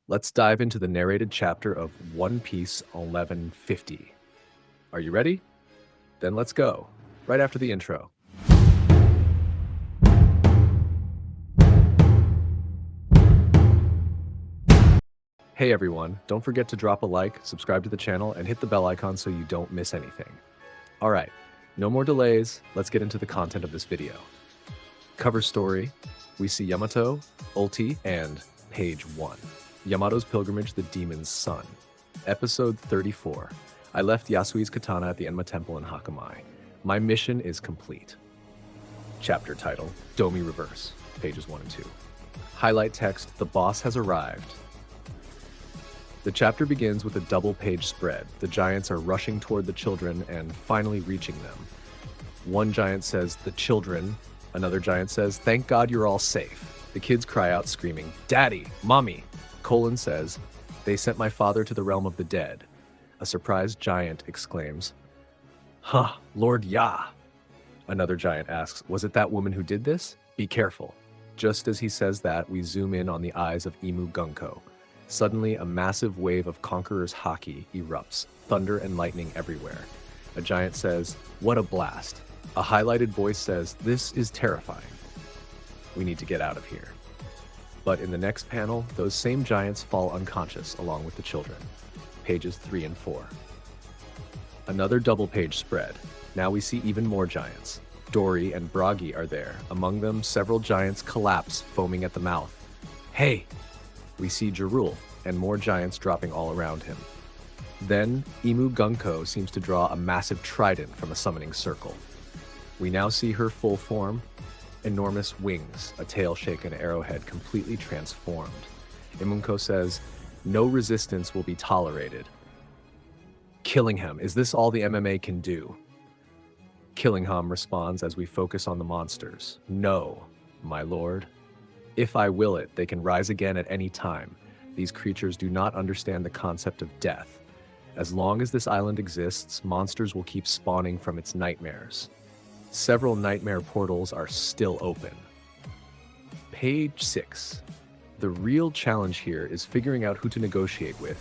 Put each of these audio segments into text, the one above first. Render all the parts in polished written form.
Let's dive into the narrated chapter of One Piece 1150. Are you ready? Then let's go, right after the intro. Hey everyone, don't forget to drop a like, subscribe to the channel, and hit the bell icon so you don't miss anything. Alright, no more delays, let's get into the content of this video. Cover story, we see Yamato, Ulti, and page 1. Yamato's Pilgrimage, the Demon's Son. Episode 34. I left Yasui's katana at the Enma Temple in Hakamai. My mission is complete. Chapter title, Domi Reverse, pages 1 and 2. Highlight text, the boss has arrived. The chapter begins with a double-page spread. The giants are rushing toward the children and finally reaching them. One giant says, "The children." Another giant says, "Thank God you're all safe." The kids cry out screaming, "Daddy! Mommy!" Colon says, "They sent my father to the realm of the dead." A surprised giant exclaims, "Huh, Lord Yah!" Another giant asks, "Was it that woman who did this? Be careful." Just as he says that, we zoom in on the eyes of Gunko. Suddenly, a massive wave of Conqueror's Haki erupts, thunder and lightning everywhere. A giant says, "What a blast." A highlighted voice says, "This is terrifying. We need to get out of here." But in the next panel, those same giants fall unconscious along with the children. Pages 3 and 4. Another double-page spread. Now we see even more giants. Dory and Brogie are there. Among them, several giants collapse, foaming at the mouth. "Hey!" We see Jirul, and more giants dropping all around him. Then, Gunko seems to draw a massive trident from a summoning circle. We now see her full form. Enormous wings, a tail-shaken arrowhead completely transformed. Imuno says, "No resistance will be tolerated." "Killingham, is this all the MMA can do?" Killingham responds as we focus on the monsters. "No, my lord. If I will it, they can rise again at any time. These creatures do not understand the concept of death. As long as this island exists, monsters will keep spawning from its nightmares. Several nightmare portals are still open." Page 6. The real challenge here is figuring out who to negotiate with,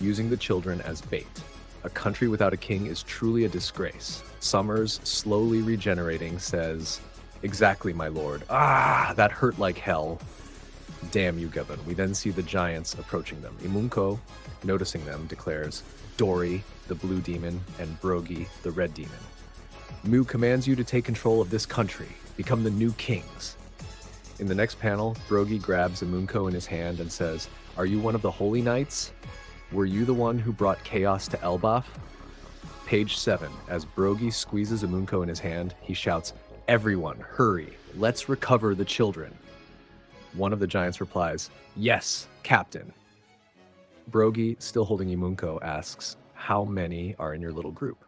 using the children as bait. A country without a king is truly a disgrace. Summers, slowly regenerating, says, "Exactly, my lord. Ah, that hurt like hell." "Damn you, Gibbon." We then see the giants approaching them. Imuno, noticing them, declares, "Dory, the blue demon, and Brogie, the red demon. Mu commands you to take control of this country. Become the new kings." In the next panel, Brogie grabs Imuno in his hand and says, "Are you one of the holy knights? Were you the one who brought chaos to Elbaph?" Page 7. As Brogie squeezes Imuno in his hand, he shouts, "Everyone, hurry. Let's recover the children." One of the giants replies, "Yes, Captain." Brogie, still holding Imuno, asks, "How many are in your little group?"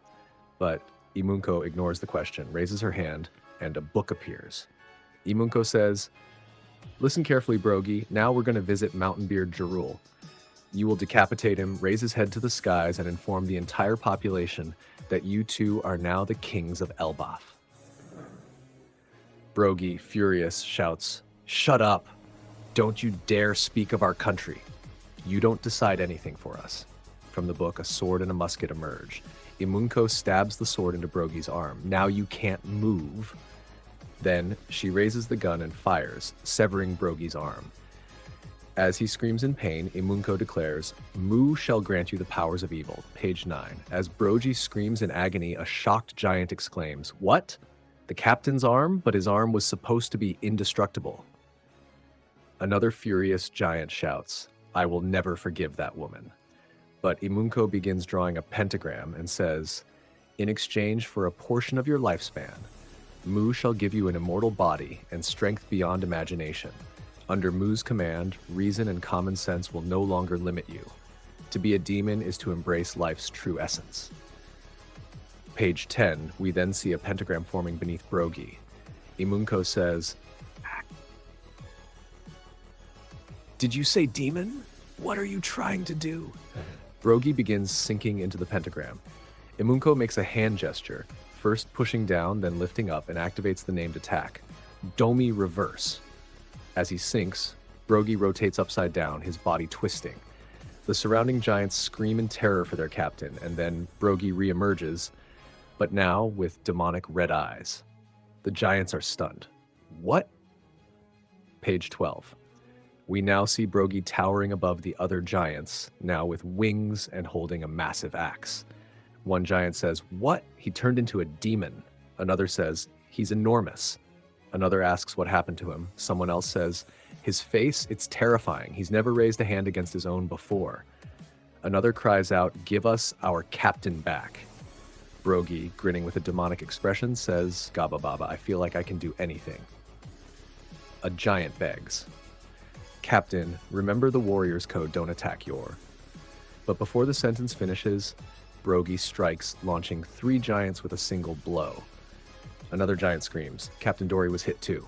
But Imuno ignores the question, raises her hand, and a book appears. Imuno says, "Listen carefully, Brogie. Now we're going to visit Mountain Beard Jirul. You will decapitate him, raise his head to the skies, and inform the entire population that you two are now the kings of Elbaph." Brogie, furious, shouts, "Shut up! Don't you dare speak of our country. You don't decide anything for us." From the book, a sword and a musket emerge. Imuno stabs the sword into Brogie's arm. "Now you can't move." Then she raises the gun and fires, severing Brogie's arm. As he screams in pain, Imuno declares, "Mu shall grant you the powers of evil." Page 9. As Brogie screams in agony, a shocked giant exclaims, "What? The captain's arm? But his arm was supposed to be indestructible." Another furious giant shouts, "I will never forgive that woman." But Imuno begins drawing a pentagram and says, "In exchange for a portion of your lifespan, Mu shall give you an immortal body and strength beyond imagination. Under Mu's command, reason and common sense will no longer limit you. To be a demon is to embrace life's true essence." Page 10, we then see a pentagram forming beneath Brogie. Imuno says, "Did you say demon? What are you trying to do?" Brogie begins sinking into the pentagram. Imuno makes a hand gesture, first pushing down, then lifting up, and activates the named attack, Domi Reverse. As he sinks, Brogie rotates upside down, his body twisting. The surrounding giants scream in terror for their captain, and then Brogie reemerges, but now with demonic red eyes. The giants are stunned. What? Page 12. We now see Brogie towering above the other giants, now with wings and holding a massive axe. One giant says, "What? He turned into a demon." Another says, "He's enormous." Another asks what happened to him. Someone else says, "His face, it's terrifying. He's never raised a hand against his own before." Another cries out, "Give us our captain back." Brogie, grinning with a demonic expression, says, "Gaba Baba, I feel like I can do anything." A giant begs, "Captain, remember the warrior's code, don't attack your." But before the sentence finishes, Brogie strikes, launching 3 giants with a single blow. Another giant screams. Captain Dory was hit too.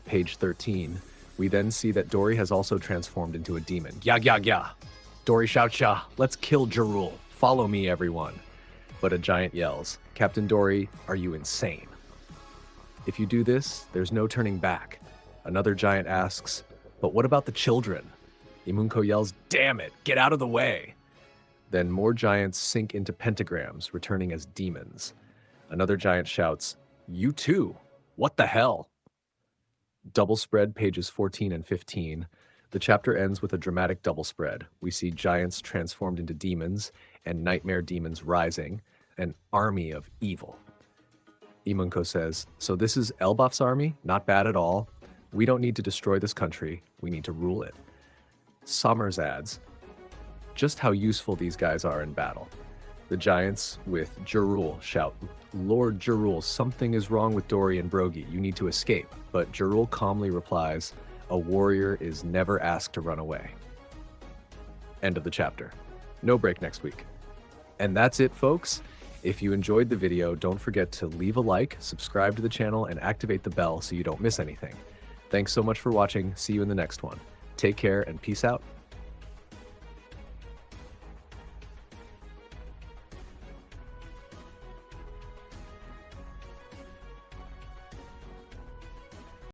Page 13. We then see that Dory has also transformed into a demon. Ya ya ya! Dory shouts, "Ya! Let's kill Jarul! Follow me, everyone!" But a giant yells, "Captain Dory, are you insane? If you do this, there's no turning back." Another giant asks, "But what about the children?" Imuno yells, "Damn it! Get out of the way!" Then more giants sink into pentagrams, returning as demons. Another giant shouts, "You too! What the hell?" Double spread pages 14 and 15. The chapter ends with a dramatic double spread. We see giants transformed into demons and nightmare demons rising, an army of evil. Imuno says, "So this is Elbaph's army? Not bad at all. We don't need to destroy this country. We need to rule it." Sommers adds, "Just how useful these guys are in battle." The giants with Jarul shout, "Lord Jarul, something is wrong with Dory and Brogie. You need to escape." But Jarul calmly replies, "A warrior is never asked to run away." End of the chapter. No break next week. And that's it, folks. If you enjoyed the video, don't forget to leave a like, subscribe to the channel, and activate the bell so you don't miss anything. Thanks so much for watching. See you in the next one. Take care and peace out.